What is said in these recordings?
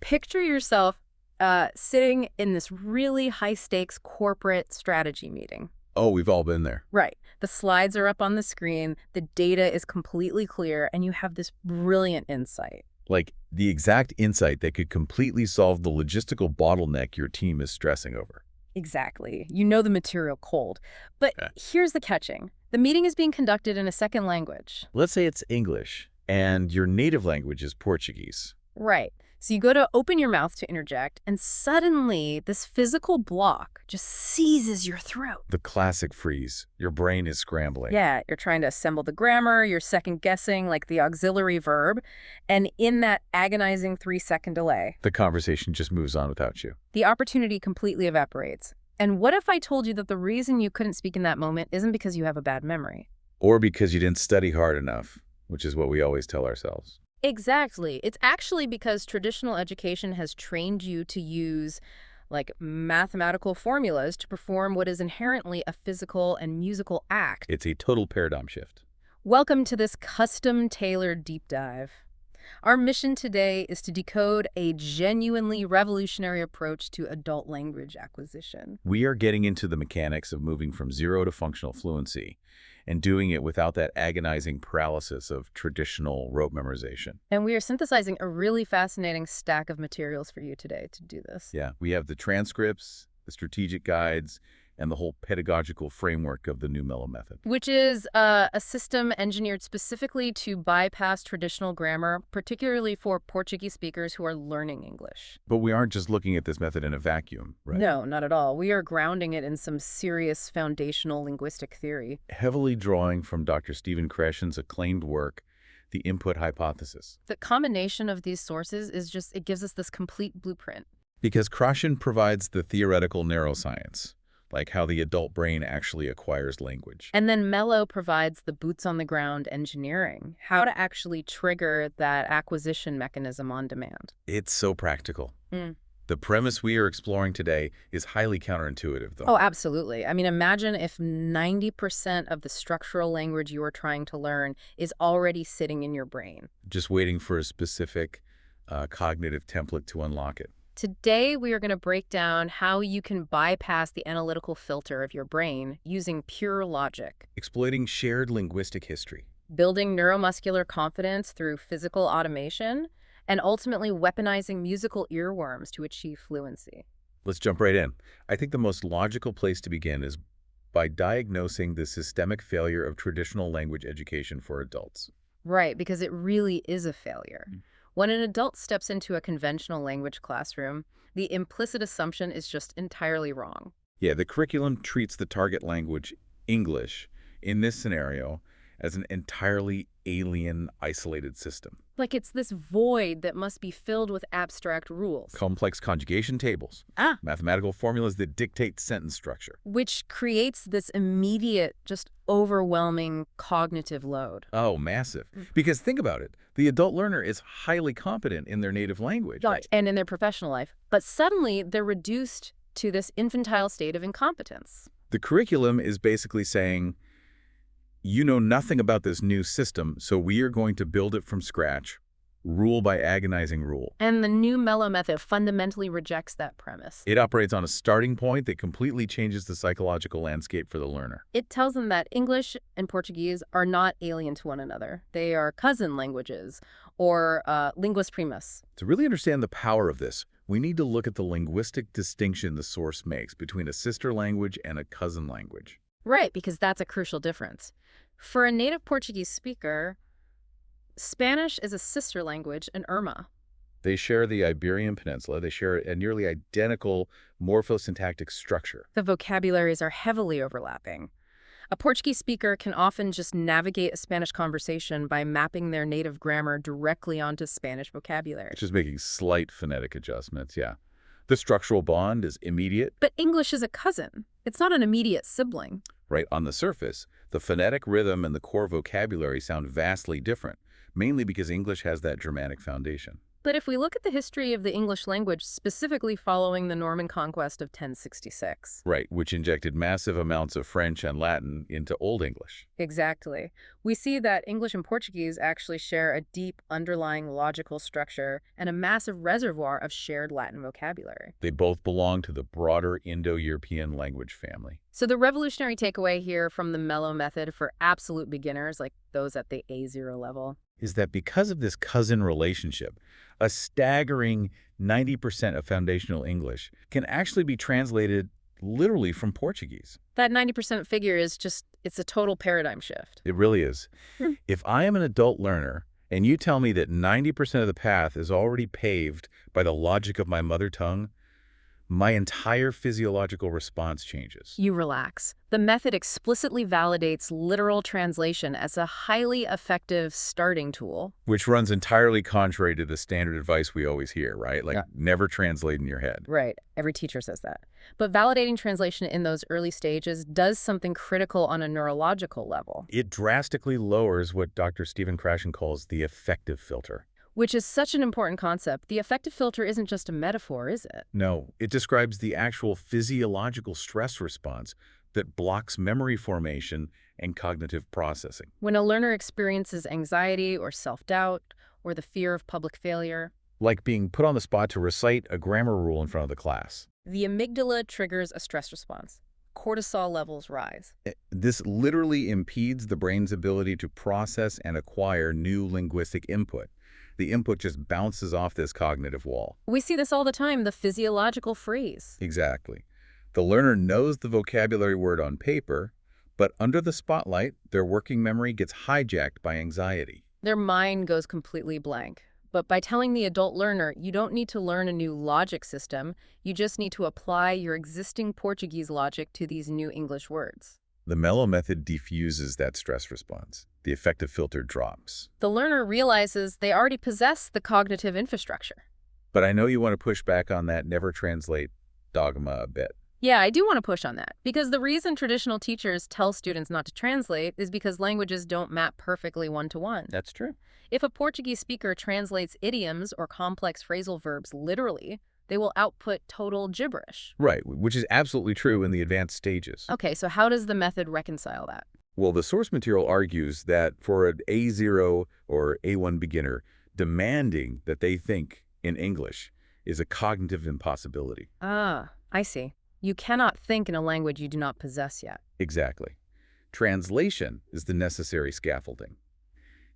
Picture yourself sitting in this really high-stakes corporate strategy meeting. Oh, we've all been there. Right. The slides are up on the screen, the data is completely clear, and you have this brilliant insight. Like the exact insight that could completely solve the logistical bottleneck your team is stressing over. Exactly. You know the material cold. But Okay. here's the catching. The meeting is being conducted in a second language. Let's say it's English and your native language is Portuguese. Right. So you go to open your mouth to interject, and suddenly this physical block just seizes your throat. The classic freeze. Your brain is scrambling. Yeah, you're trying to assemble the grammar, you're second-guessing like the auxiliary verb, and in that agonizing 3-second delay, The conversation just moves on without you. the opportunity completely evaporates. And what if I told you that the reason you couldn't speak in that moment isn't because you have a bad memory? Or because you didn't study hard enough, which is what we always tell ourselves. Exactly. It's actually because traditional education has trained you to use like mathematical formulas to perform what is inherently a physical and musical act. It's a total paradigm shift. Welcome to this custom-tailored deep dive. Our mission today is to decode a genuinely revolutionary approach to adult language acquisition. We are getting into the mechanics of moving from zero to functional fluency and doing it without that agonizing paralysis of traditional rote memorization. And we are synthesizing a really fascinating stack of materials for you today to do this. Yeah, we have the transcripts, the strategic guides, and the whole pedagogical framework of the new Mello method. Which is a system engineered specifically to bypass traditional grammar, particularly for Portuguese speakers who are learning English. But we aren't just looking at this method in a vacuum, right? No, not at all. We are grounding it in some serious foundational linguistic theory. Heavily drawing from Dr. Stephen Kreshen's acclaimed work, The Input Hypothesis. The combination of these sources is just, it gives us this complete blueprint. Because Kreshen provides the theoretical neuroscience, like how the adult brain actually acquires language. And then Mello provides the boots-on-the-ground engineering, how to actually trigger that acquisition mechanism on demand. It's so practical. Mm. The premise we are exploring today is highly counterintuitive, though. Oh, absolutely. I mean, imagine if 90% of the structural language you are trying to learn is already sitting in your brain. Just waiting for a specific cognitive template to unlock it. Today, we are going to break down how you can bypass the analytical filter of your brain using pure logic, Exploiting shared linguistic history. building neuromuscular confidence through physical automation, and ultimately weaponizing musical earworms to achieve fluency. Let's jump right in. I think the most logical place to begin is by diagnosing the systemic failure of traditional language education for adults. Right, because it really is a failure. When an adult steps into a conventional language classroom, the implicit assumption is just entirely wrong. Yeah, the curriculum treats the target language, English, in this scenario, as an entirely alien, isolated system. Like it's this void that must be filled with abstract rules. Complex conjugation tables, mathematical formulas that dictate sentence structure. Which creates this immediate, just overwhelming cognitive load. Oh, massive. Because think about it. The adult learner is highly competent in their native language. Right. And in their professional life. But suddenly they're reduced to this infantile state of incompetence. The curriculum is basically saying, you know nothing about this new system, so we are going to build it from scratch, rule by agonizing rule. And the new Mello method fundamentally rejects that premise. It operates on a starting point that completely changes the psychological landscape for the learner. It tells them that English and Portuguese are not alien to one another. They are cousin languages, or linguas primas. To really understand the power of this, we need to look at the linguistic distinction the source makes between a sister language and a cousin language. Right, because that's a crucial difference. For a native Portuguese speaker, Spanish is a sister language in Irma. They share the Iberian Peninsula. They share a nearly identical morphosyntactic structure. The vocabularies are heavily overlapping. A Portuguese speaker can often just navigate a Spanish conversation by mapping their native grammar directly onto Spanish vocabulary. Just making slight phonetic adjustments, yeah. The structural bond is immediate. But English is a cousin. It's not an immediate sibling. Right on the surface, the phonetic rhythm and the core vocabulary sound vastly different, mainly because English has that Germanic foundation. But if we look at the history of the English language, specifically following the Norman conquest of 1066. Right, which injected massive amounts of French and Latin into Old English. Exactly. We see that English and Portuguese actually share a deep underlying logical structure and a massive reservoir of shared Latin vocabulary. They both belong to the broader Indo-European language family. So the revolutionary takeaway here from the Mello method for absolute beginners, like those at the A0 level, Is that because of this cousin relationship, a staggering 90% of foundational English can actually be translated literally from Portuguese. that 90% figure is just, it's a total paradigm shift. It really is. If I am an adult learner and you tell me that 90% of the path is already paved by the logic of my mother tongue, my entire physiological response changes. You relax. The method explicitly validates literal translation as a highly effective starting tool. Which runs entirely contrary to the standard advice we always hear, right? Like, never translate in your head. Right. Every teacher says that. But validating translation in those early stages does something critical on a neurological level, It drastically lowers what Dr. Stephen Krashen calls the affective filter. which is such an important concept. The affective filter isn't just a metaphor, is it? No, it describes the actual physiological stress response that blocks memory formation and cognitive processing. When a learner experiences anxiety or self-doubt or the fear of public failure, Like being put on the spot to recite a grammar rule in front of the class. the amygdala triggers a stress response. Cortisol levels rise. This literally impedes the brain's ability to process and acquire new linguistic input. The input just bounces off this cognitive wall. We see this all the time, the physiological freeze. Exactly. The learner knows the vocabulary word on paper, but under the spotlight, their working memory gets hijacked by anxiety. Their mind goes completely blank. But by telling the adult learner, you don't need to learn a new logic system, you just need to apply your existing Portuguese logic to these new English words. The Mello method diffuses that stress response. The affective filter drops. The learner realizes they already possess the cognitive infrastructure. But I know you want to push back on that never translate dogma a bit. Yeah, I do want to push on that, because the reason traditional teachers tell students not to translate is because languages don't map perfectly one-to-one. That's true. If a Portuguese speaker translates idioms or complex phrasal verbs literally, they will output total gibberish. Right, which is absolutely true in the advanced stages. Okay, so how does the method reconcile that? Well, the source material argues that for an A0 or A1 beginner, demanding that they think in English is a cognitive impossibility. Ah, I see. You cannot think in a language you do not possess yet. Exactly. Translation is the necessary scaffolding.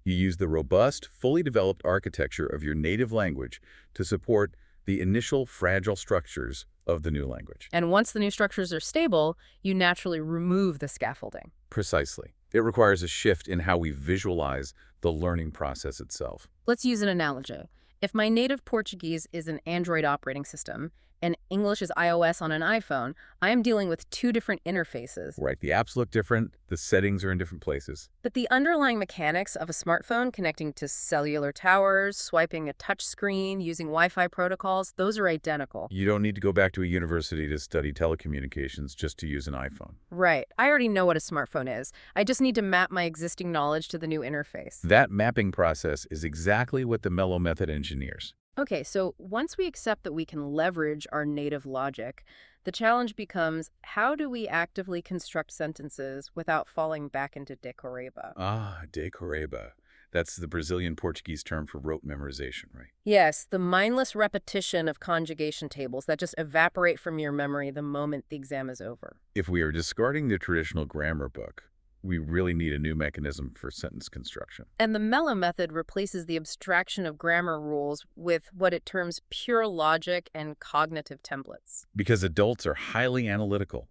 You use the robust, fully developed architecture of your native language to support the initial fragile structures of the new language. And once the new structures are stable, you naturally remove the scaffolding. Precisely. It requires a shift in how we visualize the learning process itself. Let's use an analogy. If my native Portuguese is an Android operating system and English is iOS on an iPhone, I am dealing with two different interfaces. Right, the apps look different, the settings are in different places. But the underlying mechanics of a smartphone connecting to cellular towers, swiping a touch screen, using Wi-Fi protocols, those are identical. You don't need to go back to a university to study telecommunications just to use an iPhone. Right. I already know what a smartphone is. I just need to map my existing knowledge to the new interface. That mapping process is exactly what the Mello method engineers. Okay, so once we accept that we can leverage our native logic, the challenge becomes, how do we actively construct sentences without falling back into decoreba? Ah, decoreba. That's the Brazilian Portuguese term for rote memorization, right? Yes, the mindless repetition of conjugation tables that just evaporate from your memory the moment the exam is over. If we are discarding the traditional grammar book, we really need a new mechanism for sentence construction. And the Mello method replaces the abstraction of grammar rules with what it terms pure logic and cognitive templates. Because adults are highly analytical.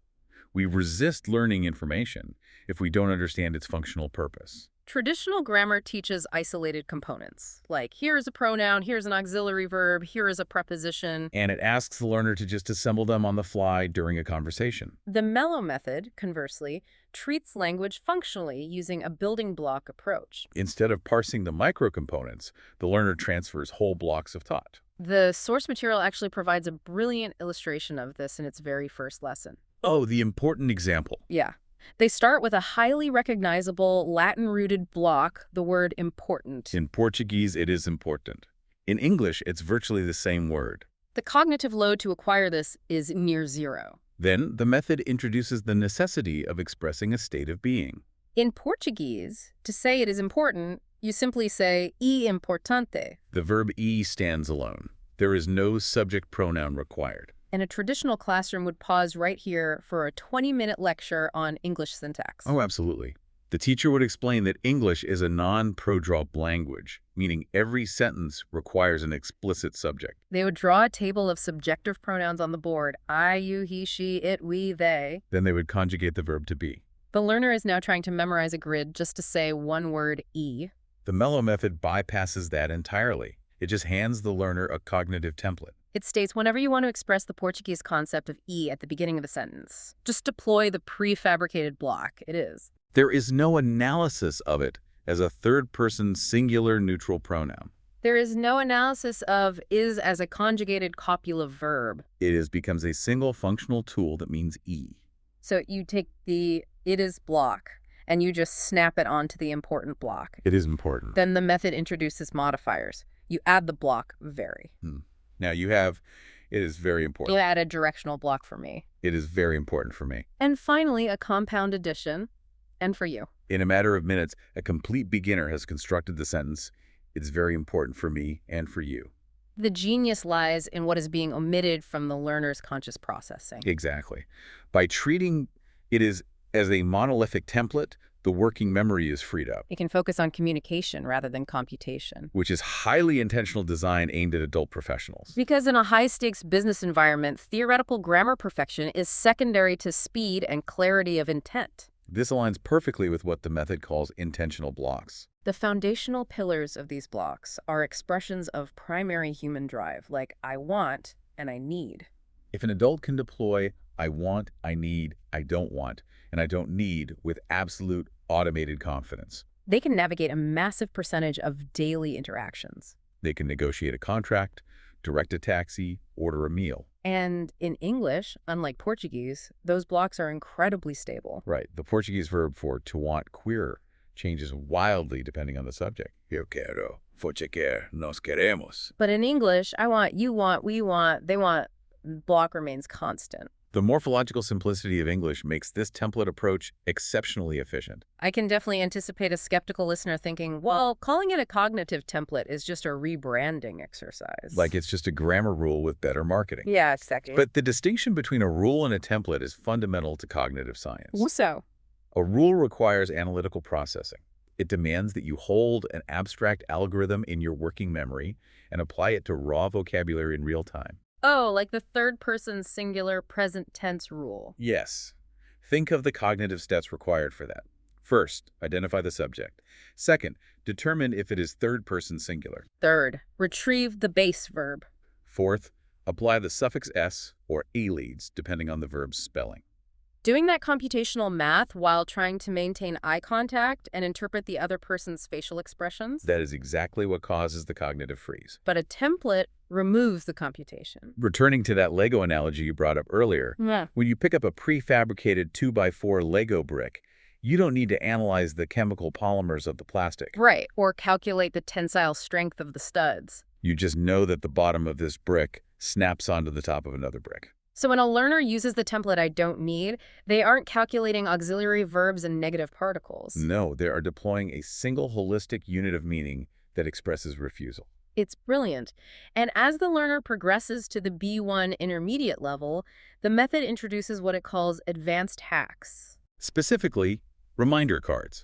We resist learning information if we don't understand its functional purpose. Traditional grammar teaches isolated components, like here's a pronoun, here's an auxiliary verb, here is a preposition. And it asks the learner to just assemble them on the fly during a conversation. The Mello method, conversely, treats language functionally using a building block approach. Instead of parsing the microcomponents, the learner transfers whole blocks of thought. The source material actually provides a brilliant illustration of this in its very first lesson. Oh, the important example. Yeah. They start with a highly recognizable Latin-rooted block, the word important. In Portuguese, it is important. In English, it's virtually the same word. The cognitive load to acquire this is near zero. Then, the method introduces the necessity of expressing a state of being. In Portuguese, to say it is important, you simply say "é importante." The verb e stands alone. There is no subject pronoun required. And a traditional classroom would pause right here for a 20-minute lecture on English syntax. Oh, absolutely. The teacher would explain that English is a non-prodrop language, meaning every sentence requires an explicit subject. They would draw a table of subjective pronouns on the board: I, you, he, she, it, we, they. Then they would conjugate the verb to be. The learner is now trying to memorize a grid just to say one word, e. The Mello method bypasses that entirely. It just hands the learner a cognitive template. It states whenever you want to express the Portuguese concept of e at the beginning of a sentence, just deploy the prefabricated block. It is. There is no analysis of it as a third-person singular neutral pronoun. There is no analysis of is as a conjugated copulative verb. Becomes a single functional tool that means e. So you take the it is block and you just snap it onto the important block. It is important. Then the method introduces modifiers. You add the block very. Now you have, it is very important. You add a directional block for me. It is very important for me. And finally, a compound addition. And for you. In a matter of minutes, a complete beginner has constructed the sentence, it's very important for me and for you. The genius lies in what is being omitted from the learner's conscious processing. Exactly. By treating it as a monolithic template, the working memory is freed up. It can focus on communication rather than computation. Which is highly intentional design aimed at adult professionals. Because in a high-stakes business environment, theoretical grammar perfection is secondary to speed and clarity of intent. This aligns perfectly with what the method calls intentional blocks. The foundational pillars of these blocks are expressions of primary human drive, like I want and I need. If an adult can deploy I want, I need, I don't want, and I don't need with absolute automated confidence, they can navigate a massive percentage of daily interactions. They can negotiate a contract, direct a taxi, order a meal. And in English, unlike Portuguese, those blocks are incredibly stable. Right. The Portuguese verb for to want queer changes wildly depending on the subject. Eu quero, você quer, nós queremos. But in English, I want, you want, we want, they want, block remains constant. The morphological simplicity of English makes this template approach exceptionally efficient. I can definitely anticipate a skeptical listener thinking, well, calling it a cognitive template is just a rebranding exercise. Like it's just a grammar rule with better marketing. Yeah, exactly. But the distinction between a rule and a template is fundamental to cognitive science. So? A rule requires analytical processing. It demands that you hold an abstract algorithm in your working memory and apply it to raw vocabulary in real time. Oh, like the third-person singular present tense rule. Yes. Think of the cognitive steps required for that. First, identify the subject. Second, determine if it is third-person singular. Third, retrieve the base verb. Fourth, apply the suffix s or -leads, depending on the verb's spelling. Doing that computational math while trying to maintain eye contact and interpret the other person's facial expressions? That is exactly what causes the cognitive freeze. But a template removes the computation. Returning to that Lego analogy you brought up earlier, Yeah. when you pick up a prefabricated 2x4 Lego brick, you don't need to analyze the chemical polymers of the plastic. Right, or calculate the tensile strength of the studs. You just know that the bottom of this brick snaps onto the top of another brick. So when a learner uses the template I don't need, they aren't calculating auxiliary verbs and negative particles. No, they are deploying a single holistic unit of meaning that expresses refusal. It's brilliant. And as the learner progresses to the B1 intermediate level, the method introduces what it calls advanced hacks. Specifically, reminder cards.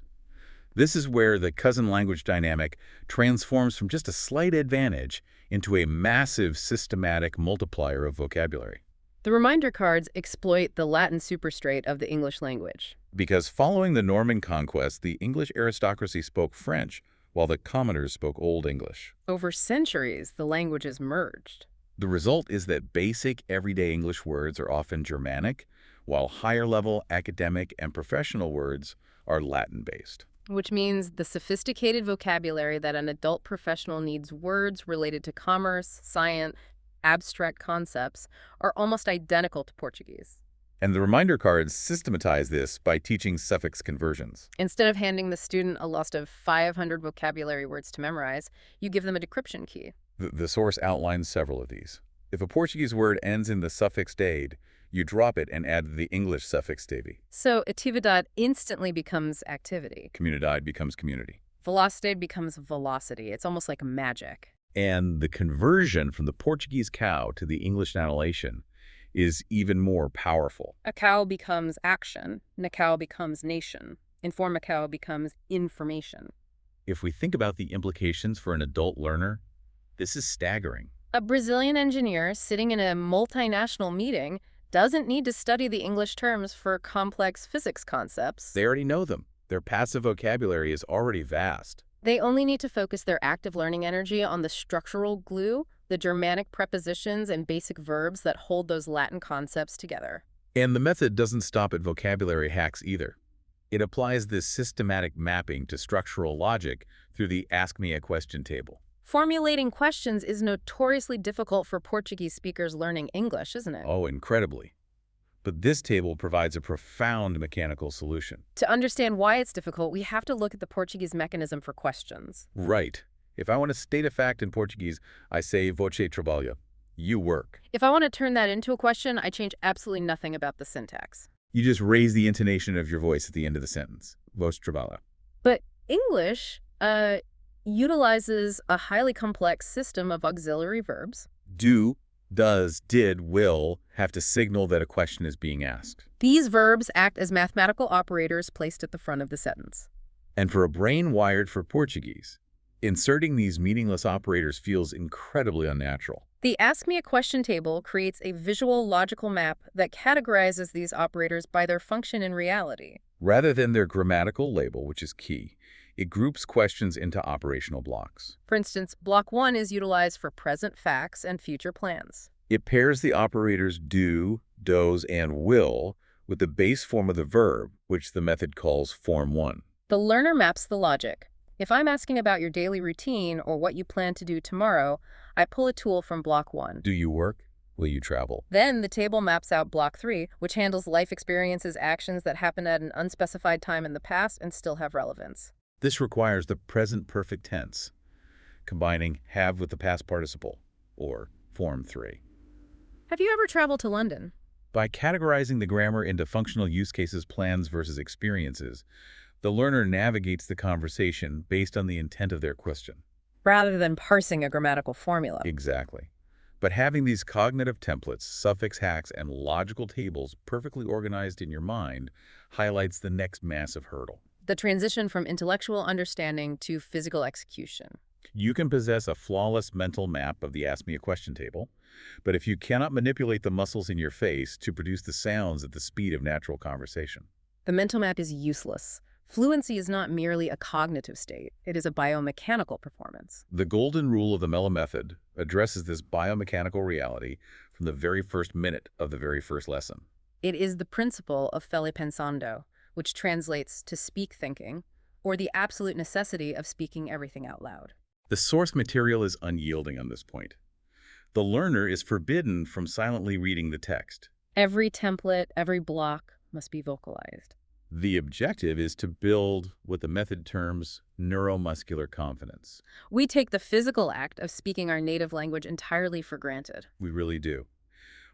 This is where the cousin language dynamic transforms from just a slight advantage into a massive systematic multiplier of vocabulary. The reminder cards exploit the Latin superstrate of the English language. Because following the Norman conquest, the English aristocracy spoke French, while the commoners spoke Old English. Over centuries, the languages merged. The result is that basic, everyday English words are often Germanic, while higher-level academic and professional words are Latin-based. Which means the sophisticated vocabulary that an adult professional needs words related to commerce, science, abstract concepts are almost identical to Portuguese. And the reminder cards systematize this by teaching suffix conversions. Instead of handing the student a list of 500 vocabulary words to memorize, you give them a decryption key. The source outlines several of these. If a Portuguese word ends in the suffix "dade," you drop it and add the English suffix "teve." So atividad instantly becomes activity. Comunidade becomes community. Velocidade becomes velocity. It's almost like magic. And the conversion from the Portuguese cow to the English annihilation is even more powerful. A cow becomes action. Nacau becomes nation. Informacau becomes information. If we think about the implications for an adult learner, this is staggering. A Brazilian engineer sitting in a multinational meeting doesn't need to study the English terms for complex physics concepts. They already know them. Their passive vocabulary is already vast. They only need to focus their active learning energy on the structural glue, the Germanic prepositions and basic verbs that hold those Latin concepts together. And the method doesn't stop at vocabulary hacks either. It applies this systematic mapping to structural logic through the Ask Me a Question table. Formulating questions is notoriously difficult for Portuguese speakers learning English, isn't it? Oh, incredibly. But this table provides a profound mechanical solution. To understand why it's difficult, we have to look at the Portuguese mechanism for questions. Right. If I want to state a fact in Portuguese, I say "Você trabalha." You work. If I want to turn that into a question, I change absolutely nothing about the syntax. You just raise the intonation of your voice at the end of the sentence. Você trabalha. But English utilizes a highly complex system of auxiliary verbs. Do, does, did, will have to signal that a question is being asked. These verbs act as mathematical operators placed at the front of the sentence. And for a brain wired for Portuguese, inserting these meaningless operators feels incredibly unnatural. The Ask Me a Question table creates a visual logical map that categorizes these operators by their function in reality. Rather than their grammatical label, which is key, it groups questions into operational blocks. For instance, block 1 is utilized for present facts and future plans. It pairs the operators do, does, and will with the base form of the verb, which the method calls form 1. The learner maps the logic. If I'm asking about your daily routine or what you plan to do tomorrow, I pull a tool from block 1. Do you work? Will you travel? Then the table maps out block 3, which handles life experiences, actions that happened at an unspecified time in the past and still have relevance. This requires the present perfect tense, combining have with the past participle, or form 3. Have you ever traveled to London? By categorizing the grammar into functional use cases, plans versus experiences, the learner navigates the conversation based on the intent of their question. Rather than parsing a grammatical formula. Exactly. But having these cognitive templates, suffix hacks, and logical tables perfectly organized in your mind highlights the next massive hurdle. The transition from intellectual understanding to physical execution. You can possess a flawless mental map of the Ask Me a Question table, but if you cannot manipulate the muscles in your face to produce the sounds at the speed of natural conversation, the mental map is useless. Fluency is not merely a cognitive state. It is a biomechanical performance. The golden rule of the Mello method addresses this biomechanical reality from the very first minute of the very first lesson. It is the principle of feli pensando, which translates to speak thinking, or the absolute necessity of speaking everything out loud. The source material is unyielding on this point. The learner is forbidden from silently reading the text. Every template, every block must be vocalized. The objective is to build what the method terms neuromuscular confidence. We take the physical act of speaking our native language entirely for granted. We really do.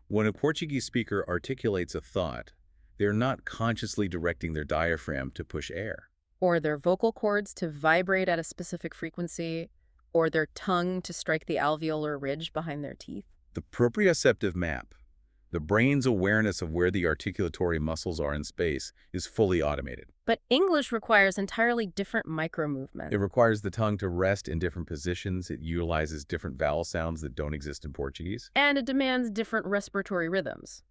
When a Portuguese speaker articulates a thought, they're not consciously directing their diaphragm to push air. Or their vocal cords to vibrate at a specific frequency, or their tongue to strike the alveolar ridge behind their teeth. The proprioceptive map, the brain's awareness of where the articulatory muscles are in space, is fully automated. But English requires entirely different micro-movement. It requires the tongue to rest in different positions. It utilizes different vowel sounds that don't exist in Portuguese. And it demands different respiratory rhythms.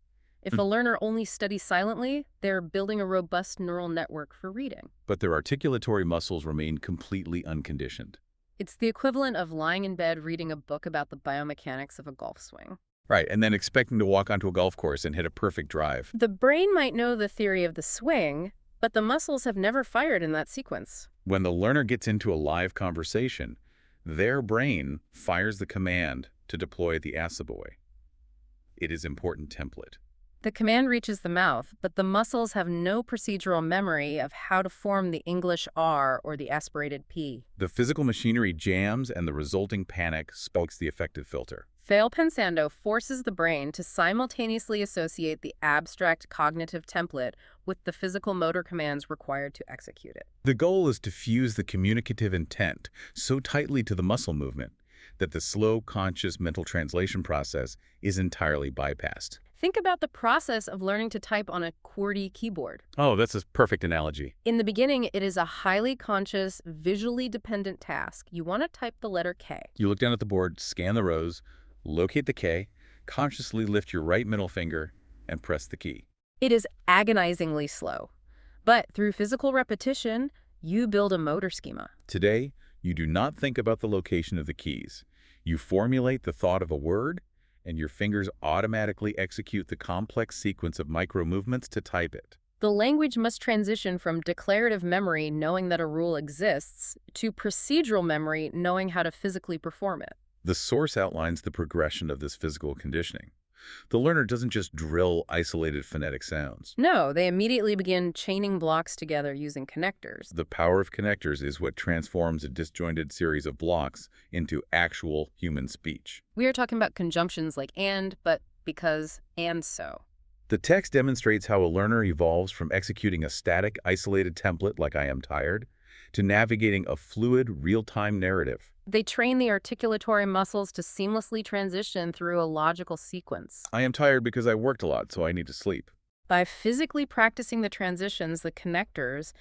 If a learner only studies silently, they're building a robust neural network for reading. But their articulatory muscles remain completely unconditioned. It's the equivalent of lying in bed reading a book about the biomechanics of a golf swing. Right, and then expecting to walk onto a golf course and hit a perfect drive. The brain might know the theory of the swing, but the muscles have never fired in that sequence. When the learner gets into a live conversation, their brain fires the command to deploy the asaboy. It is important template. The command reaches the mouth, but the muscles have no procedural memory of how to form the English R or the aspirated P. The physical machinery jams and the resulting panic spokes the effective filter. Fail pensando forces the brain to simultaneously associate the abstract cognitive template with the physical motor commands required to execute it. The goal is to fuse the communicative intent so tightly to the muscle movement that the slow, conscious mental translation process is entirely bypassed. Think about the process of learning to type on a QWERTY keyboard. Oh, that's a perfect analogy. In the beginning, it is a highly conscious, visually dependent task. You want to type the letter K. You look down at the board, scan the rows, locate the K, consciously lift your right middle finger, and press the key. It is agonizingly slow. But through physical repetition, you build a motor schema. Today, you do not think about the location of the keys. You formulate the thought of a word, and your fingers automatically execute the complex sequence of micro-movements to type it. The language must transition from declarative memory, knowing that a rule exists, to procedural memory, knowing how to physically perform it. The source outlines the progression of this physical conditioning. The learner doesn't just drill isolated phonetic sounds. No, they immediately begin chaining blocks together using connectors. The power of connectors is what transforms a disjointed series of blocks into actual human speech. We are talking about conjunctions like and, but, because, and so. The text demonstrates how a learner evolves from executing a static, isolated template like I am tired, to navigating a fluid, real-time narrative. They train the articulatory muscles to seamlessly transition through a logical sequence. I am tired because I worked a lot, so I need to sleep. By physically practicing the transitions, the connectors,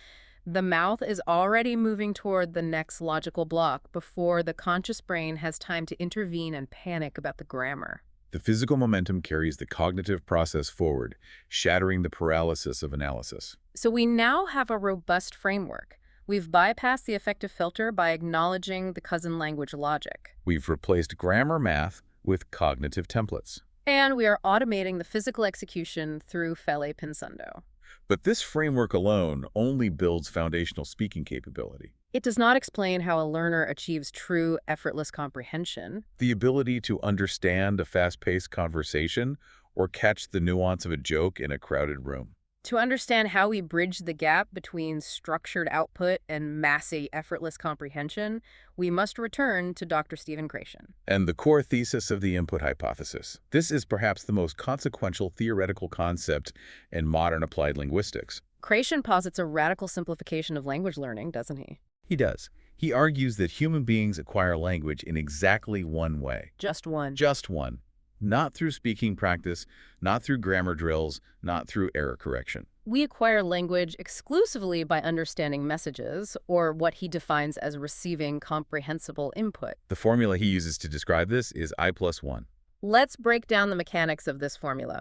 the mouth is already moving toward the next logical block before the conscious brain has time to intervene and panic about the grammar. The physical momentum carries the cognitive process forward, shattering the paralysis of analysis. So we now have a robust framework. We've bypassed the effective filter by acknowledging the cousin language logic. We've replaced grammar math with cognitive templates. And we are automating the physical execution through Fele Pensando. But this framework alone only builds foundational speaking capability. It does not explain how a learner achieves true, effortless comprehension. The ability to understand a fast-paced conversation or catch the nuance of a joke in a crowded room. To understand how we bridge the gap between structured output and massy, effortless comprehension, we must return to Dr. Stephen Krashen. And the core thesis of the input hypothesis. This is perhaps the most consequential theoretical concept in modern applied linguistics. Krashen posits a radical simplification of language learning, doesn't he? He does. He argues that human beings acquire language in exactly one way. Just one. Just one. Not through speaking practice, not through grammar drills, not through error correction. We acquire language exclusively by understanding messages, or what he defines as receiving comprehensible input. The formula he uses to describe this is I+1. Let's break down the mechanics of this formula.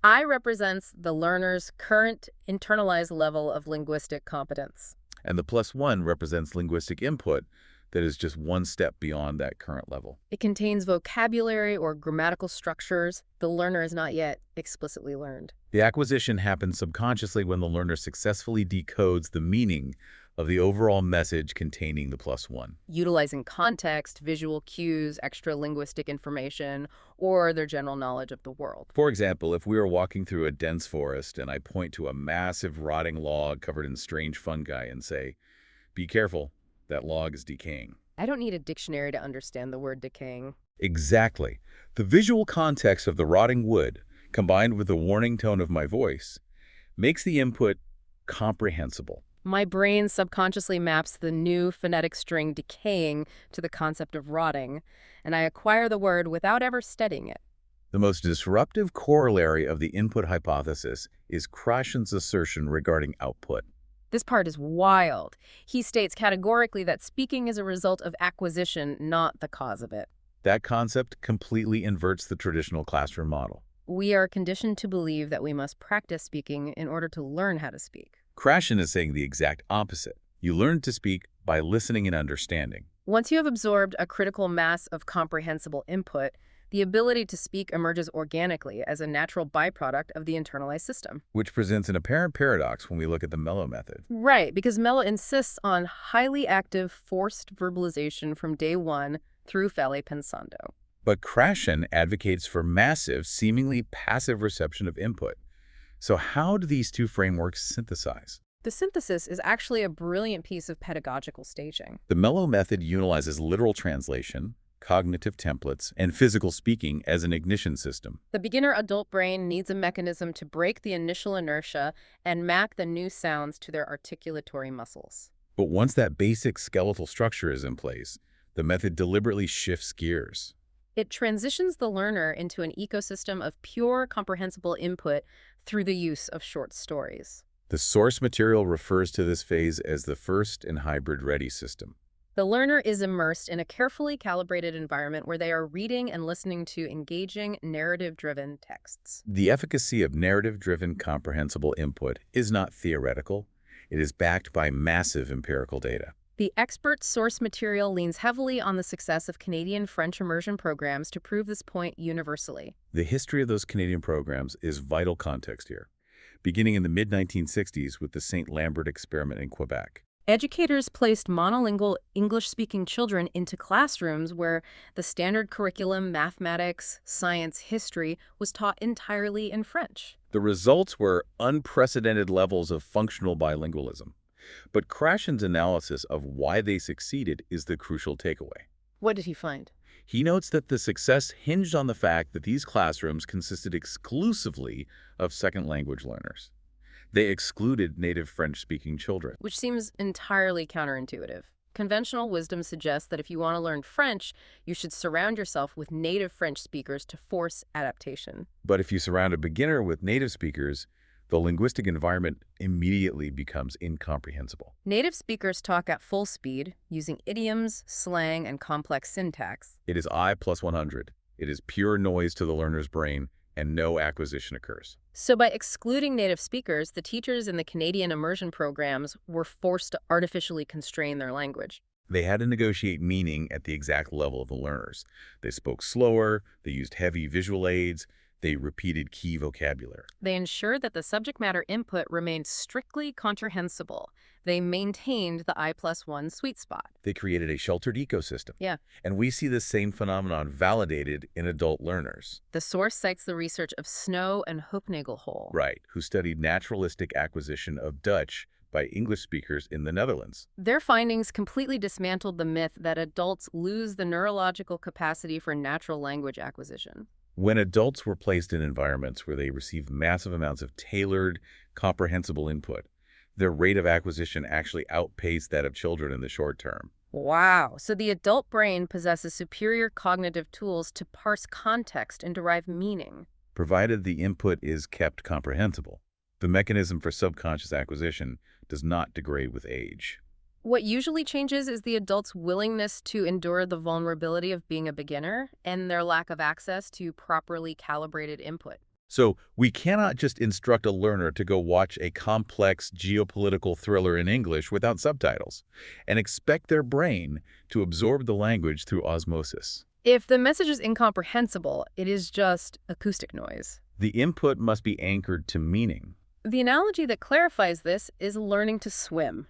I represents the learner's current internalized level of linguistic competence. And the +1 represents linguistic input that is just one step beyond that current level. It contains vocabulary or grammatical structures the learner has not yet explicitly learned. The acquisition happens subconsciously when the learner successfully decodes the meaning of the overall message containing the +1. Utilizing context, visual cues, extra linguistic information, or their general knowledge of the world. For example, if we are walking through a dense forest and I point to a massive rotting log covered in strange fungi and say, "Be careful, that log is decaying." I don't need a dictionary to understand the word decaying. Exactly. The visual context of the rotting wood, combined with the warning tone of my voice, makes the input comprehensible. My brain subconsciously maps the new phonetic string decaying to the concept of rotting, and I acquire the word without ever studying it. The most disruptive corollary of the input hypothesis is Krashen's assertion regarding output. This part is wild. He states categorically that speaking is a result of acquisition, not the cause of it. That concept completely inverts the traditional classroom model. We are conditioned to believe that we must practice speaking in order to learn how to speak. Krashen is saying the exact opposite. You learn to speak by listening and understanding. Once you have absorbed a critical mass of comprehensible input, the ability to speak emerges organically as a natural byproduct of the internalized system. Which presents an apparent paradox when we look at the Mello method. Right, because Mello insists on highly active, forced verbalization from day one through Fele Pensando. But Krashen advocates for massive, seemingly passive reception of input. So how do these two frameworks synthesize? The synthesis is actually a brilliant piece of pedagogical staging. The Mello method utilizes literal translation, cognitive templates, and physical speaking as an ignition system. The beginner adult brain needs a mechanism to break the initial inertia and map the new sounds to their articulatory muscles. But once that basic skeletal structure is in place, the method deliberately shifts gears. It transitions the learner into an ecosystem of pure, comprehensible input through the use of short stories. The source material refers to this phase as the first and hybrid-ready system. The learner is immersed in a carefully calibrated environment where they are reading and listening to engaging, narrative-driven texts. The efficacy of narrative-driven comprehensible input is not theoretical. It is backed by massive empirical data. The expert source material leans heavily on the success of Canadian French immersion programs to prove this point universally. The history of those Canadian programs is vital context here, beginning in the mid-1960s with the St. Lambert experiment in Quebec. Educators placed monolingual English-speaking children into classrooms where the standard curriculum, mathematics, science, history, was taught entirely in French. The results were unprecedented levels of functional bilingualism. But Krashen's analysis of why they succeeded is the crucial takeaway. What did he find? He notes that the success hinged on the fact that these classrooms consisted exclusively of second language learners. They excluded native French-speaking children. Which seems entirely counterintuitive. Conventional wisdom suggests that if you want to learn French, you should surround yourself with native French speakers to force adaptation. But if you surround a beginner with native speakers, the linguistic environment immediately becomes incomprehensible. Native speakers talk at full speed, using idioms, slang, and complex syntax. It is I plus 100. It is pure noise to the learner's brain, and no acquisition occurs. So by excluding native speakers, the teachers in the Canadian immersion programs were forced to artificially constrain their language. They had to negotiate meaning at the exact level of the learners. They spoke slower, they used heavy visual aids, they repeated key vocabulary. They ensured that the subject matter input remained strictly comprehensible. They maintained the I+1 sweet spot. They created a sheltered ecosystem. Yeah. And we see the same phenomenon validated in adult learners. The source cites the research of Snow and Hoopnagelhole. Right, who studied naturalistic acquisition of Dutch by English speakers in the Netherlands. Their findings completely dismantled the myth that adults lose the neurological capacity for natural language acquisition. When adults were placed in environments where they received massive amounts of tailored, comprehensible input, their rate of acquisition actually outpaced that of children in the short term. Wow. So the adult brain possesses superior cognitive tools to parse context and derive meaning. Provided the input is kept comprehensible, the mechanism for subconscious acquisition does not degrade with age. What usually changes is the adult's willingness to endure the vulnerability of being a beginner and their lack of access to properly calibrated input. So we cannot just instruct a learner to go watch a complex geopolitical thriller in English without subtitles and expect their brain to absorb the language through osmosis. If the message is incomprehensible, it is just acoustic noise. The input must be anchored to meaning. The analogy that clarifies this is learning to swim.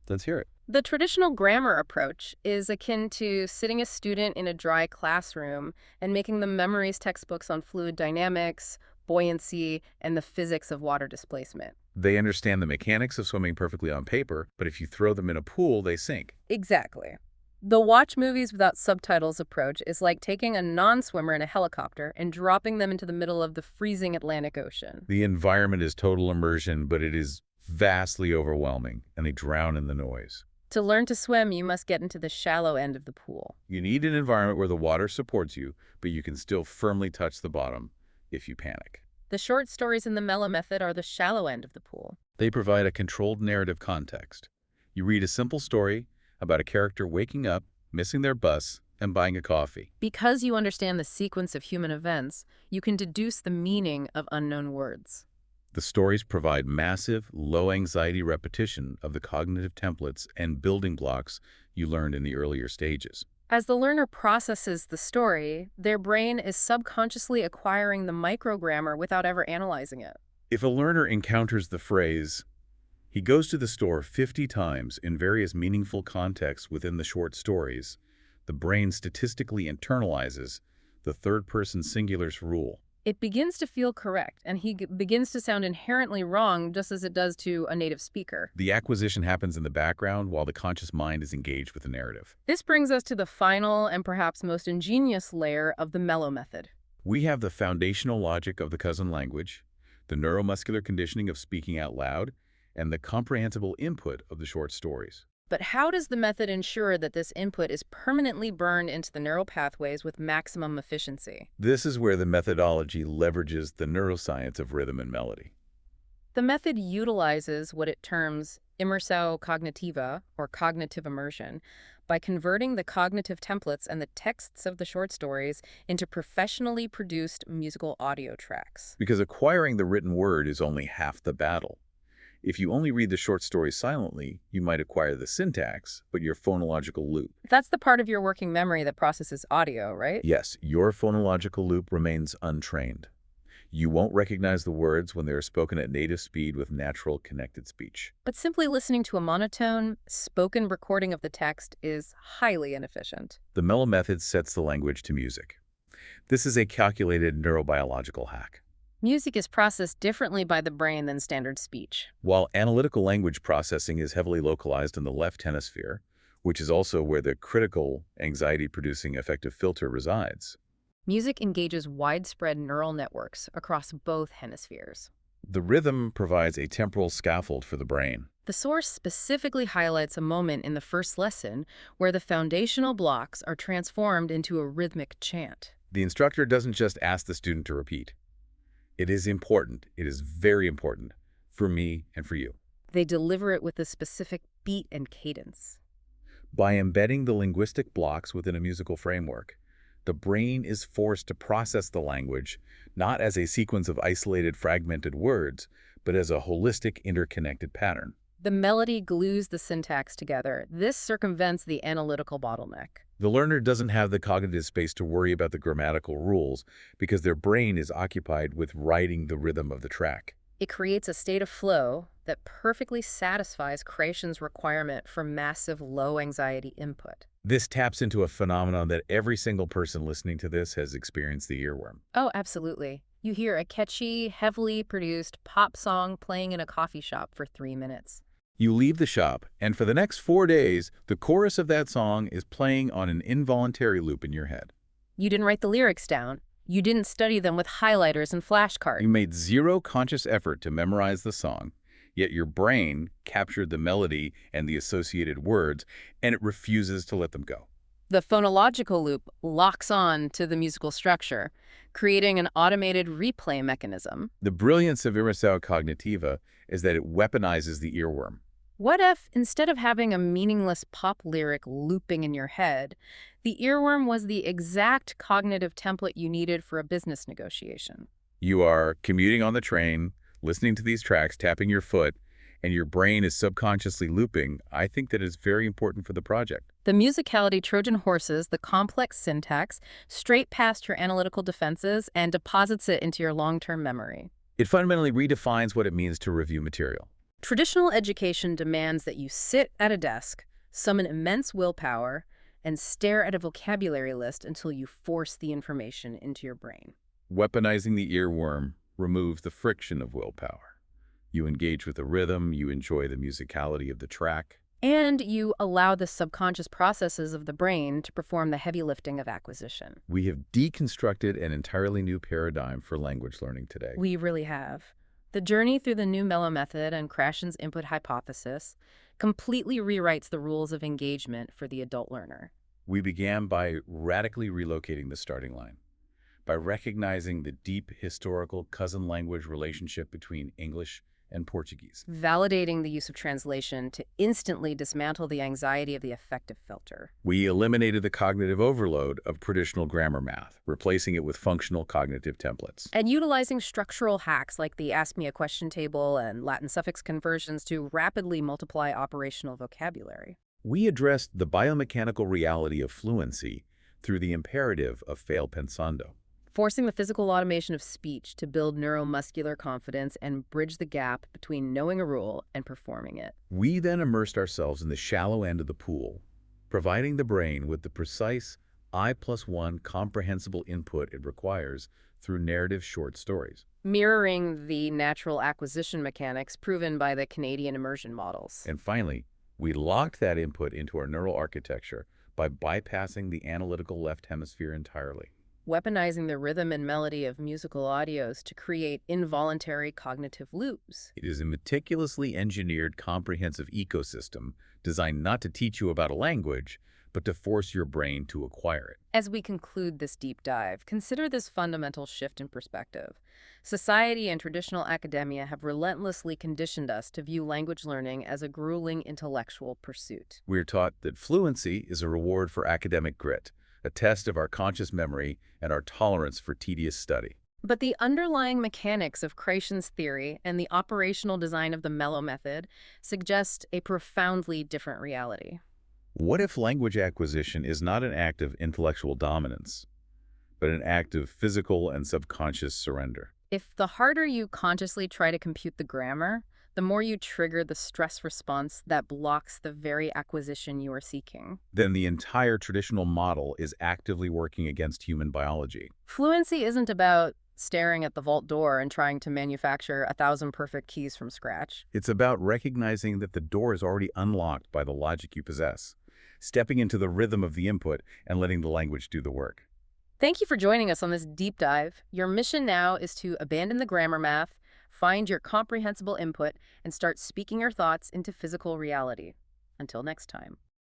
Let's hear it. The traditional grammar approach is akin to sitting a student in a dry classroom and making them memorize textbooks on fluid dynamics, buoyancy, and the physics of water displacement. They understand the mechanics of swimming perfectly on paper, but if you throw them in a pool, they sink. Exactly. The watch movies without subtitles approach is like taking a non-swimmer in a helicopter and dropping them into the middle of the freezing Atlantic Ocean. The environment is total immersion, but it is vastly overwhelming, and they drown in the noise. To learn to swim, you must get into the shallow end of the pool. You need an environment where the water supports you, but you can still firmly touch the bottom if you panic. The short stories in the Mello method are the shallow end of the pool. They provide a controlled narrative context. You read a simple story about a character waking up, missing their bus, and buying a coffee. Because you understand the sequence of human events, you can deduce the meaning of unknown words. The stories provide massive, low-anxiety repetition of the cognitive templates and building blocks you learned in the earlier stages. As the learner processes the story, their brain is subconsciously acquiring the microgrammar without ever analyzing it. If a learner encounters the phrase, "He goes to the store 50 times" in various meaningful contexts within the short stories, the brain statistically internalizes the third-person singular's rule. It begins to feel correct, and he begins to sound inherently wrong just as it does to a native speaker. The acquisition happens in the background while the conscious mind is engaged with the narrative. This brings us to the final and perhaps most ingenious layer of the Mello method. We have the foundational logic of the cousin language, the neuromuscular conditioning of speaking out loud, and the comprehensible input of the short stories. But how does the method ensure that this input is permanently burned into the neural pathways with maximum efficiency? This is where the methodology leverages the neuroscience of rhythm and melody. The method utilizes what it terms immerso cognitiva, or cognitive immersion, by converting the cognitive templates and the texts of the short stories into professionally produced musical audio tracks. Because acquiring the written word is only half the battle. If you only read the short story silently, you might acquire the syntax, but your phonological loop. That's the part of your working memory that processes audio, right? Yes, your phonological loop remains untrained. You won't recognize the words when they are spoken at native speed with natural connected speech. But simply listening to a monotone, spoken recording of the text is highly inefficient. The Mello method sets the language to music. This is a calculated neurobiological hack. Music is processed differently by the brain than standard speech. While analytical language processing is heavily localized in the left hemisphere, which is also where the critical, anxiety-producing affective filter resides, Music engages widespread neural networks across both hemispheres. the rhythm provides a temporal scaffold for the brain. The source specifically highlights a moment in the first lesson where the foundational blocks are transformed into a rhythmic chant. The instructor doesn't just ask the student to repeat. It is important, it is very important, for me and for you. They deliver it with a specific beat and cadence. By embedding the linguistic blocks within a musical framework, the brain is forced to process the language not as a sequence of isolated fragmented words, but as a holistic interconnected pattern. The melody glues the syntax together. This circumvents the analytical bottleneck. The learner doesn't have the cognitive space to worry about the grammatical rules because their brain is occupied with writing the rhythm of the track. It creates a state of flow that perfectly satisfies creation's requirement for massive low-anxiety input. This taps into a phenomenon that every single person listening to this has experienced: the earworm. Oh, absolutely. You hear a catchy, heavily produced pop song playing in a coffee shop for 3 minutes. You leave the shop, and for the next 4 days, the chorus of that song is playing on an involuntary loop in your head. You didn't write the lyrics down. You didn't study them with highlighters and flashcards. You made zero conscious effort to memorize the song, yet your brain captured the melody and the associated words, and it refuses to let them go. The phonological loop locks on to the musical structure, creating an automated replay mechanism. The brilliance of immerso cognitiva is that it weaponizes the earworm. What if, instead of having a meaningless pop lyric looping in your head, the earworm was the exact cognitive template you needed for a business negotiation? You are commuting on the train, listening to these tracks, tapping your foot, and your brain is subconsciously looping. I think that is very important for the project. The musicality Trojan horses the complex syntax straight past your analytical defenses and deposits it into your long-term memory. It fundamentally redefines what it means to review material. Traditional education demands that you sit at a desk, summon immense willpower, and stare at a vocabulary list until you force the information into your brain. Weaponizing the earworm removes the friction of willpower. You engage with the rhythm, you enjoy the musicality of the track. And you allow the subconscious processes of the brain to perform the heavy lifting of acquisition. We have deconstructed an entirely new paradigm for language learning today. We really have. The journey through the new Mello method and Krashen's input hypothesis completely rewrites the rules of engagement for the adult learner. We began by radically relocating the starting line, by recognizing the deep historical cousin language relationship between English and Portuguese. Validating the use of translation to instantly dismantle the anxiety of the affective filter. We eliminated the cognitive overload of traditional grammar math, replacing it with functional cognitive templates. And utilizing structural hacks like the Ask Me a Question table and Latin suffix conversions to rapidly multiply operational vocabulary. We addressed the biomechanical reality of fluency through the imperative of fail pensando. Forcing the physical automation of speech to build neuromuscular confidence and bridge the gap between knowing a rule and performing it. We then immersed ourselves in the shallow end of the pool, providing the brain with the precise, I+1 comprehensible input it requires through narrative short stories. mirroring the natural acquisition mechanics proven by the Canadian immersion models. And finally, we locked that input into our neural architecture by bypassing the analytical left hemisphere entirely. Weaponizing the rhythm and melody of musical audios to create involuntary cognitive loops. It is a meticulously engineered comprehensive ecosystem designed not to teach you about a language, but to force your brain to acquire it. As we conclude this deep dive, consider this fundamental shift in perspective. Society and traditional academia have relentlessly conditioned us to view language learning as a grueling intellectual pursuit. We're taught that fluency is a reward for academic grit, a test of our conscious memory and our tolerance for tedious study. But the underlying mechanics of Creation's theory and the operational design of the Mello method suggest a profoundly different reality. What if language acquisition is not an act of intellectual dominance, but an act of physical and subconscious surrender? If the harder you consciously try to compute the grammar, the more you trigger the stress response that blocks the very acquisition you are seeking. Then the entire traditional model is actively working against human biology. Fluency isn't about staring at the vault door and trying to manufacture 1,000 perfect keys from scratch. It's about recognizing that the door is already unlocked by the logic you possess, stepping into the rhythm of the input and letting the language do the work. Thank you for joining us on this deep dive. Your mission now is to abandon the grammar math, find your comprehensible input, and start speaking your thoughts into physical reality. Until next time.